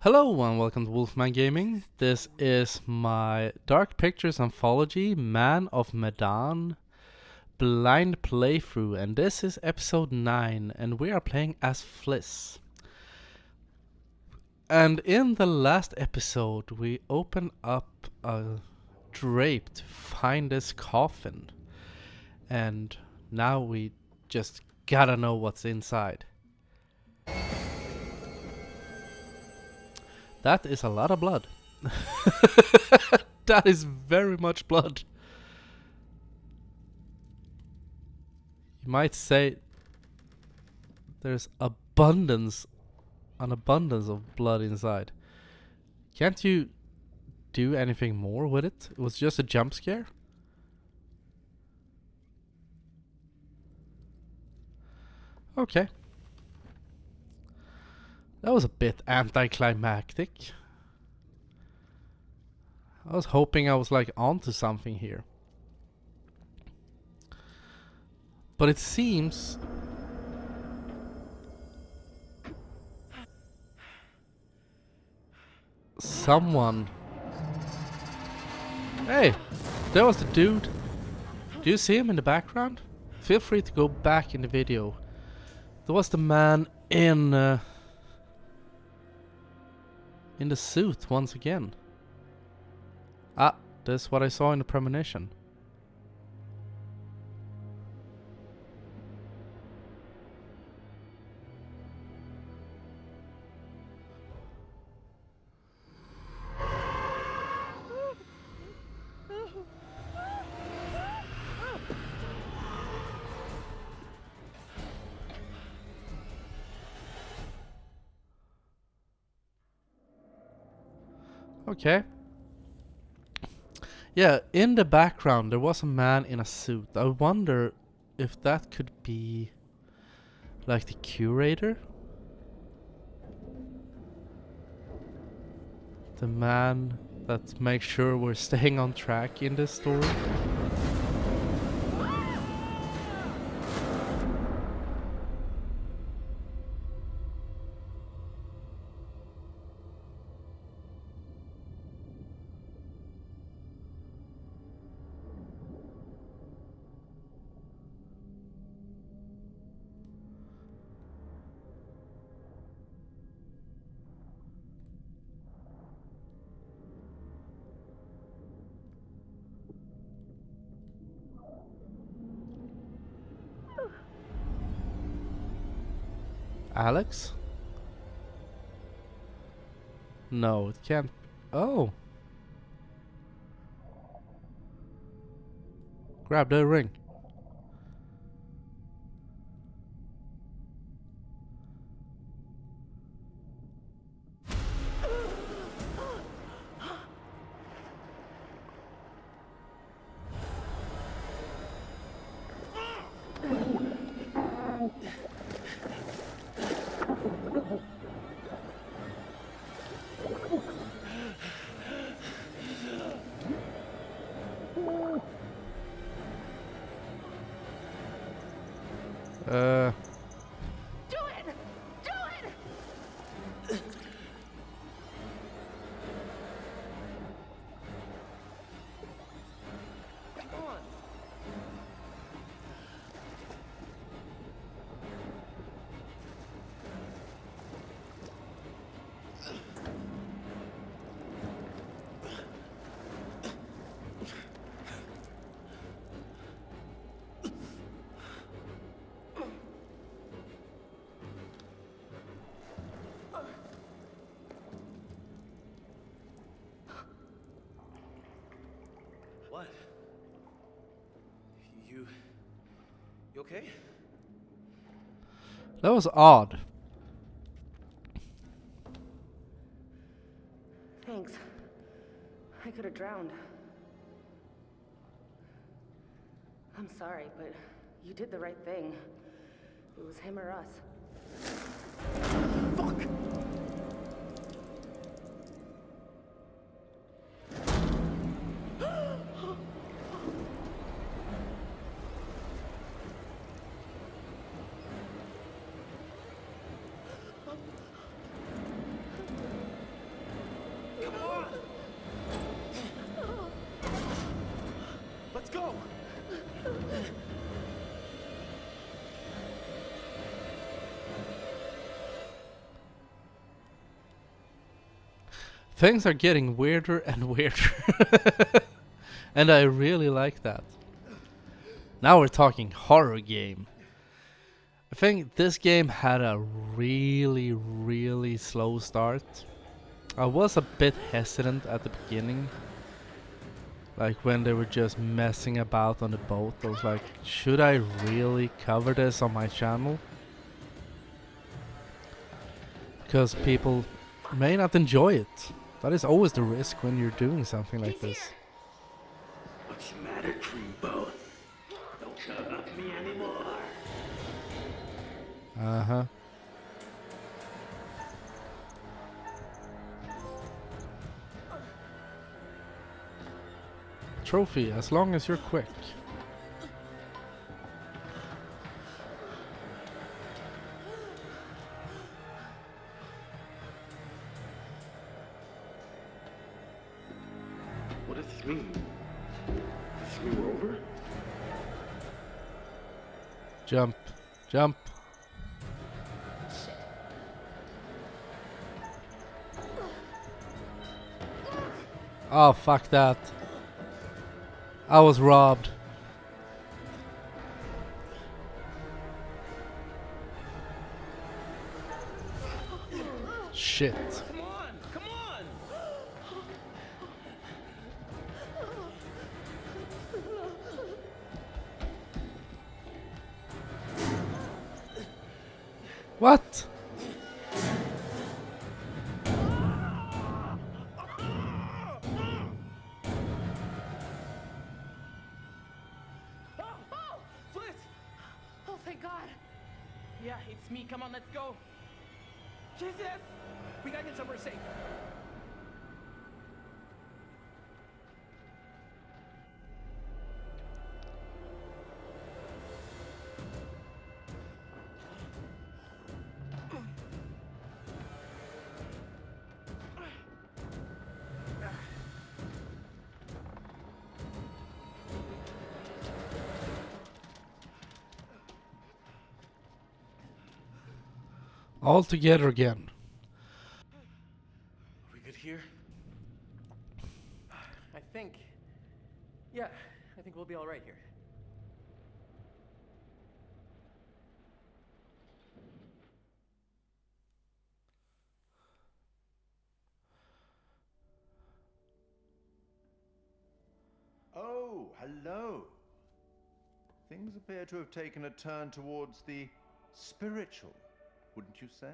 Hello and welcome to Wolfman Gaming. This is my Dark Pictures Anthology, Man of Medan blind playthrough, and this is episode 9, and we are playing as Fliss. And in the last episode we opened up a drape to find this coffin, and now we just gotta know what's inside. That is a lot of blood. That is very much blood. You might say there's an abundance of blood inside. Can't you do anything more with it? It was just a jump scare? Okay. That was a bit anticlimactic. I was hoping I was like onto something here. But it seems someone... Hey, there was the dude. Do you see him in the background? Feel free to go back in the video. There was the man in the suit once again. Ah, that's what I saw in the premonition. Okay. Yeah, in the background there was a man in a suit. I wonder if that could be like the Curator? The man that makes sure we're staying on track in this story? Alex? No, it can't. Oh. Grab the ring. Do it! Do it! Come on. What? You okay? That was odd. Thanks. I could have drowned. I'm sorry, but you did the right thing. It was him or us. Fuck! Things are getting weirder and weirder. And I really like that. Now we're talking horror game. I think this game had a really, really slow start. I was a bit hesitant at the beginning. Like when they were just messing about on the boat. I was like, should I really cover this on my channel? Because people may not enjoy it. That is always the risk when you're doing something like this. What's the matter, Dreamboat? Don't you love me anymore? Uh-huh. Trophy, as long as you're quick. What does this mean? This mean we're over? Jump. Jump. Oh, fuck that. I was robbed. Shit. Come on! Come on! What? Oh, Fliss! Oh, thank God. Yeah, it's me. Come on, let's go. Jesus! We gotta get somewhere safe. All together again. Are we good here? I think. Yeah, I think we'll be all right here. Oh, hello. Things appear to have taken a turn towards the spiritual, wouldn't you say?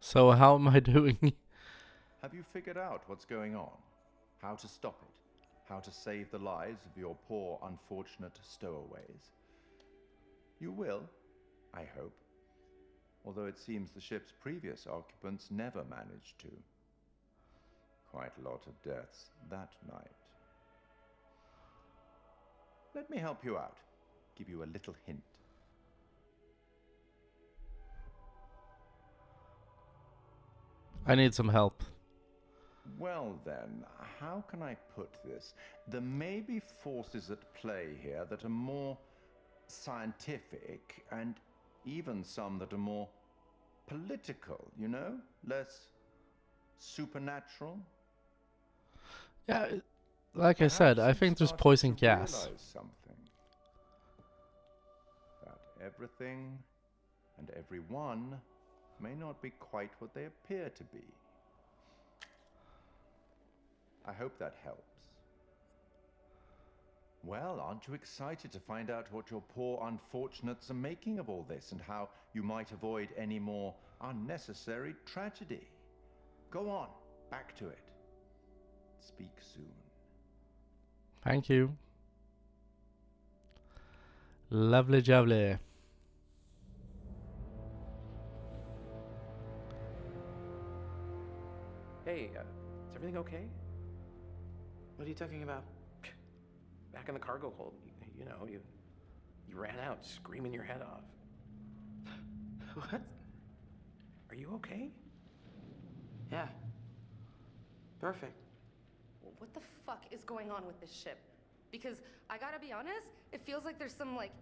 So how am I doing? Have you figured out what's going on? How to stop it? How to save the lives of your poor, unfortunate stowaways? You will, I hope. Although it seems the ship's previous occupants never managed to. Quite a lot of deaths that night. Let me help you out. Give you a little hint. I need some help. Well then, how can I put this? There may be forces at play here that are more scientific, and even some that are more political, you know? Less supernatural. Yeah, like I said, I Perhaps think you've there's started poison to gas. realize something. That everything and everyone may not be quite what they appear to be. I hope that helps. Well, aren't you excited to find out what your poor unfortunates are making of all this, and how you might avoid any more unnecessary tragedy? Go on, back to it. Speak soon. Thank you. Lovely jubbly. Hey, is everything okay? What are you talking about? Back in the cargo hold, you ran out screaming your head off. What? Are you okay? Yeah. Perfect. What the fuck is going on with this ship? Because I gotta be honest, it feels like there's some like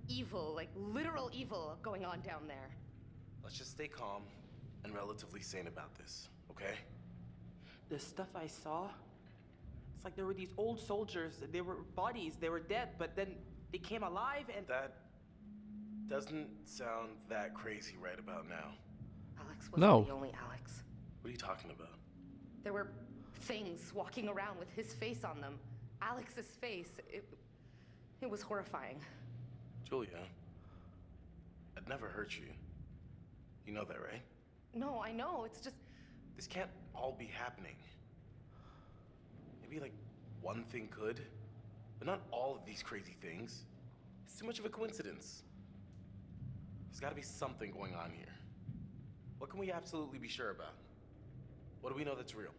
evil, like literal evil going on down there. Let's just stay calm and relatively sane about this, okay? The stuff I saw, it's like there were these old soldiers. They were bodies. They were dead, but then they came alive and... That doesn't sound that crazy right about now. Alex wasn't No. the only Alex. What are you talking about? There were things walking around with his face on them. Alex's face. It was horrifying. Julia, I'd never hurt you. You know that, right? No, I know. It's just... This can't all be happening. Maybe like one thing could, but not all of these crazy things. It's too much of a coincidence. There's gotta be something going on here. What can we absolutely be sure about? What do we know that's real?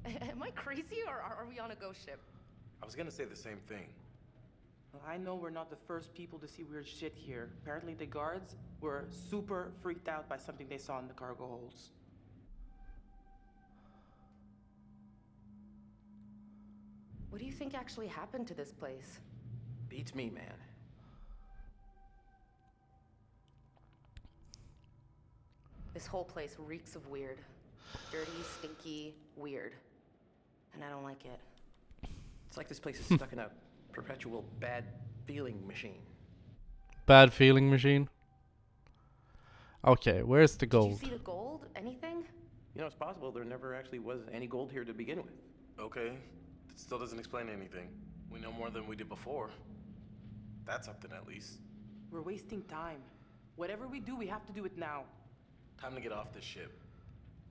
Am I crazy or are we on a ghost ship? I was gonna say the same thing. Well, I know we're not the first people to see weird shit here. Apparently the guards were super freaked out by something they saw in the cargo holds. What do you think actually happened to this place? Beats me, man. This whole place reeks of weird. Dirty, stinky, weird. And I don't like it. It's like this place is stuck in a perpetual bad feeling machine. Bad feeling machine. Okay, where's the Did gold? you see the gold? Anything? You know, it's possible there never actually was any gold here to begin with. Okay, that still doesn't explain anything. We know more than we did before. That's something at least. We're wasting time. Whatever we do, we have to do it now. Time to get off this ship.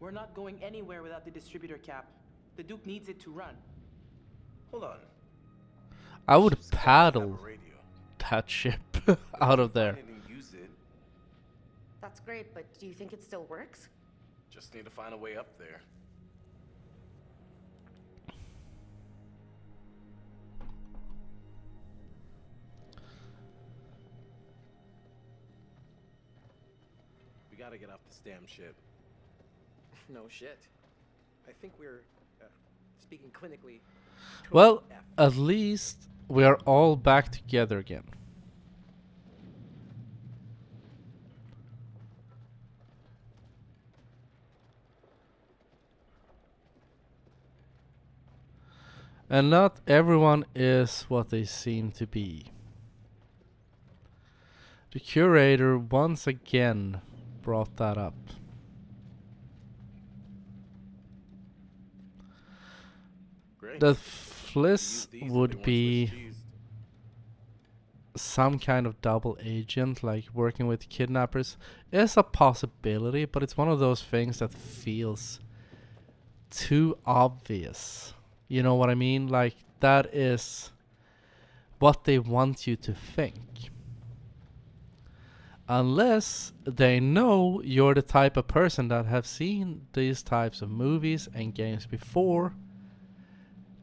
We're not going anywhere without the distributor cap. The Duke needs it to run. Hold on. I would Ship's gotta have paddle a radio. that ship out of there. Find it and use it. That's great, but do you think it still works? Just need to find a way up there. We gotta get off this damn ship. No shit. I think we're speaking clinically. Well, F. at least we are all back together again. And not everyone is what they seem to be. The curator once again brought that up. Great. That Use Fliss these if would they want be Swiss cheese. some kind of double agent, like working with kidnappers, is a possibility, but it's one of those things that feels too obvious. You know what I mean? Like, that is what they want you to think. Unless they know you're the type of person that have seen these types of movies and games before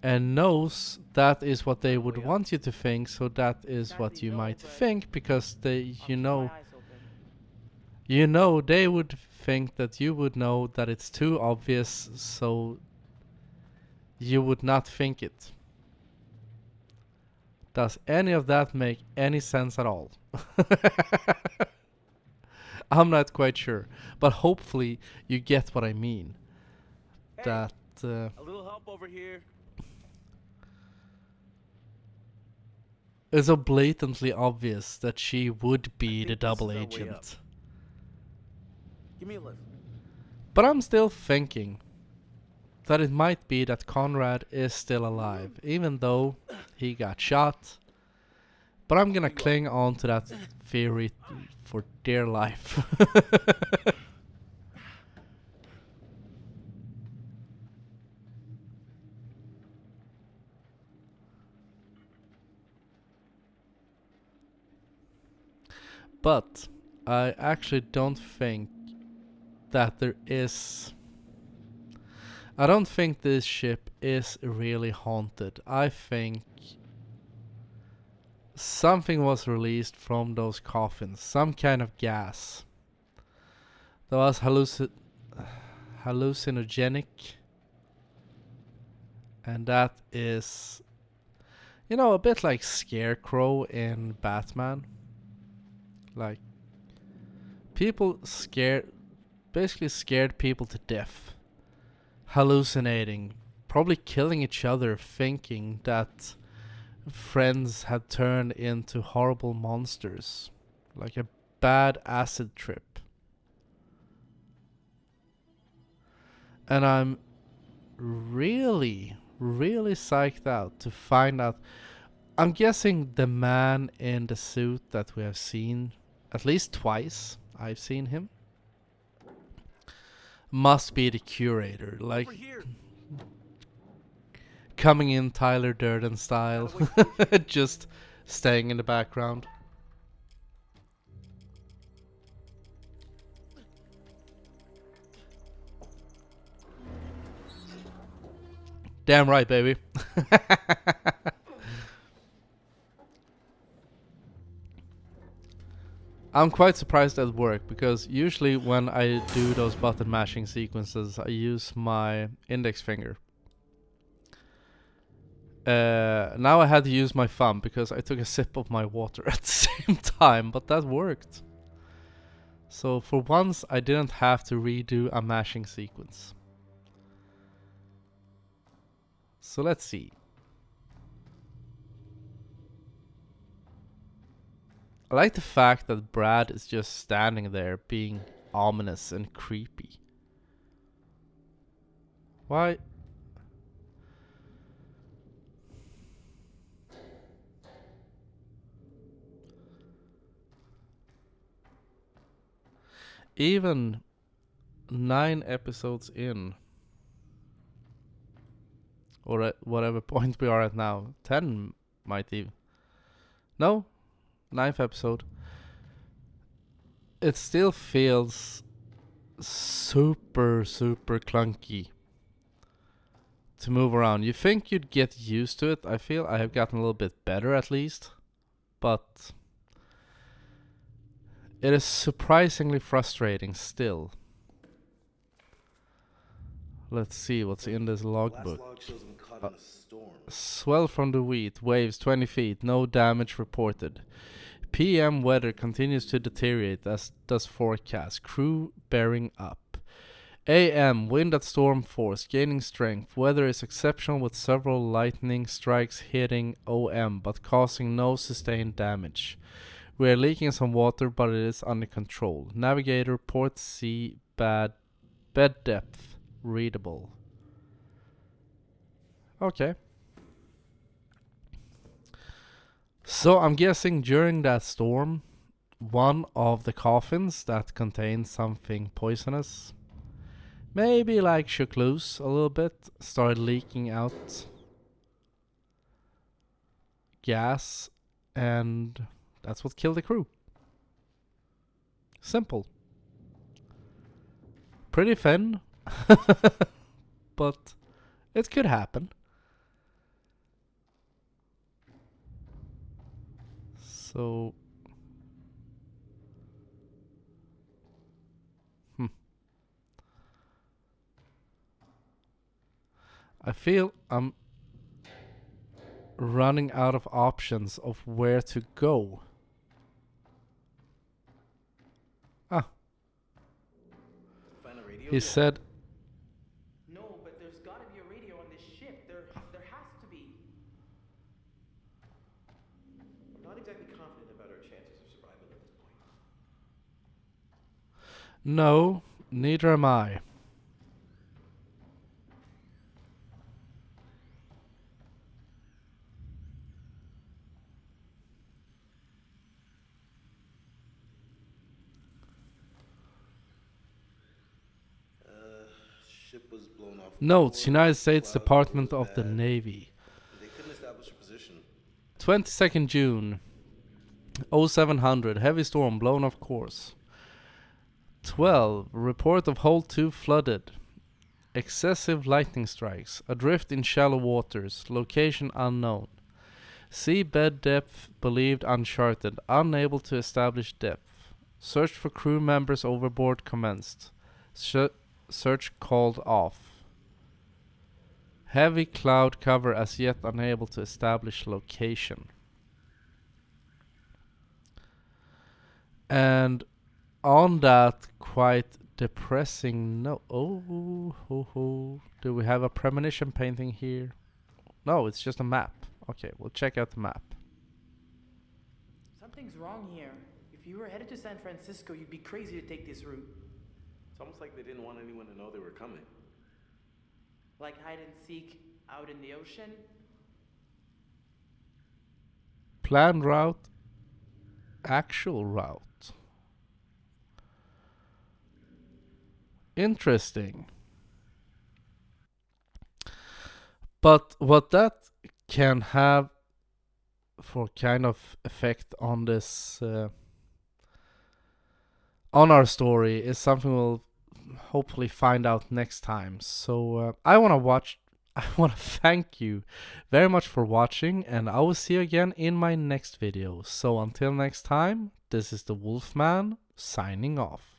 and knows that is what they would want you to think, so that is what Exactly, you no, might but think, because they, I'll you keep know, my eyes open. you know, they would think that you would know that it's too obvious, so you would not think it. Does any of that make any sense at all? I'm not quite sure, but hopefully you get what I mean. Hey, That a little help over here. is so blatantly obvious that she would be the think this double is our way agent. up. Give me a lift. But I'm still thinking that it might be that Conrad is still alive, even though he got shot. But I'm gonna cling on to that theory for dear life. But I actually don't think that there is... I don't think this ship is really haunted. I think something was released from those coffins. Some kind of gas that was hallucinogenic. And that is, you know, a bit like Scarecrow in Batman. Like, basically scared people to death. Hallucinating, probably killing each other, thinking that friends had turned into horrible monsters. Like a bad acid trip. And I'm really, really psyched out to find out. I'm guessing the man in the suit that we have seen at least twice, I've seen him, must be the Curator. Like, coming in Tyler Durden style, just staying in the background. Damn right, baby. I'm quite surprised at work, because usually when I do those button mashing sequences, I use my index finger. Now I had to use my thumb because I took a sip of my water at the same time, but that worked. So for once I didn't have to redo a mashing sequence. So let's see. I like the fact that Brad is just standing there being ominous and creepy. Why? Even 9 episodes in, or at whatever point we are at now, 10 might even. No, 9th episode. It still feels super, super clunky to move around. You think you'd get used to it. I feel I have gotten a little bit better at least, but it is surprisingly frustrating still. Let's see what's in this logbook. Swell from the wheat, waves 20 feet, no damage reported. PM weather continues to deteriorate as does forecast. Crew bearing up. AM wind at storm force, gaining strength. Weather is exceptional with several lightning strikes hitting OM but causing no sustained damage. We are leaking some water, but it is under control. Navigator, port C, bed depth, readable. Okay. So I'm guessing during that storm, one of the coffins that contained something poisonous, maybe like shook loose a little bit, started leaking out gas, and that's what killed the crew. Simple. Pretty thin, but it could happen. So, I feel I'm running out of options of where to go. He said, No, but there's gotta be a radio on this ship. There has to be. I'm not exactly confident about our chances of survival at this point. no, neither am I. Ship was blown off. Notes, United States Department of the Navy. They couldn't establish a position. 22nd June, 0700, heavy storm, blown off course. 12, report of hull 2 flooded. Excessive lightning strikes, adrift in shallow waters, location unknown. Seabed depth believed uncharted, unable to establish depth. Search for crew members overboard commenced. Search called off. Heavy cloud cover as yet unable to establish location. And on that quite depressing note, do we have a premonition painting here? No, it's just a map. Okay, we'll check out the map. Something's wrong here. If you were headed to San Francisco, you'd be crazy to take this route. It's almost like they didn't want anyone to know they were coming. Like hide and seek out in the ocean. Plan route, actual route. Interesting. But what that can have for kind of effect on this on our story is something we'll hopefully find out next time. So I want to thank you very much for watching, and I will see you again in my next video. So until next time, this is the Wolfman signing off.